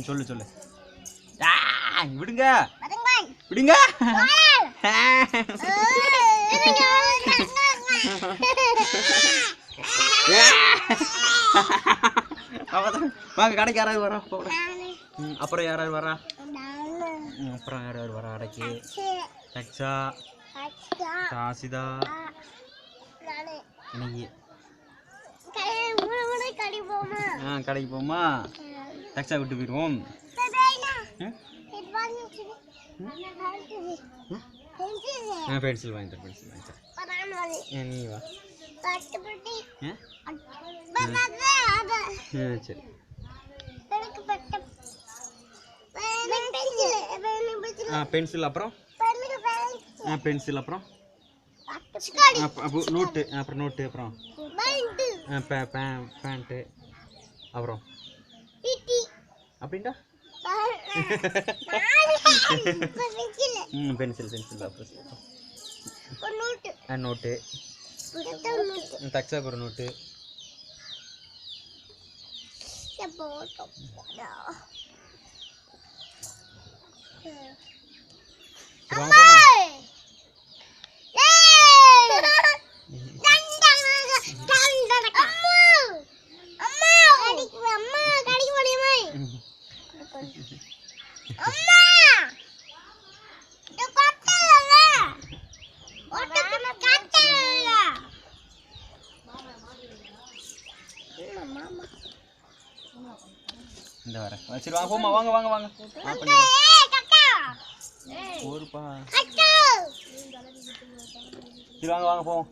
சொல்லு சொல்லு. விடுங்க விடுங்க. வாங்க கடைக்கு யாராவது வரா? அப்புறம் யாராவது வரா? அப்புறம் யாராவது வரா கடைக்கு? தக்ஷா, ராசிதா, இன்னைக்கு கடைக்கு போமா? தக்ஷா விட்டு போயிடுவோம். பென்சில் வாங்கி தர, பென்சில் வாங்கி தர. நீ வா. சரி. பென்சில் அப்புறம் பென்சில் அப்புறம் நோட்டு, அப்புறம் நோட்டு, அப்புறம் பேண்ட்டு, அப்புறம் அப்படின்டா பென்சில் பென்சில் அப்புறம் நோட்டு, தக்ஷாக்கு ஒரு நோட்டு. இந்த வர சரி வாங்க போமா. வாங்க வாங்க வாங்க. ஒருப்பா சரி வாங்க வாங்க போவோம்.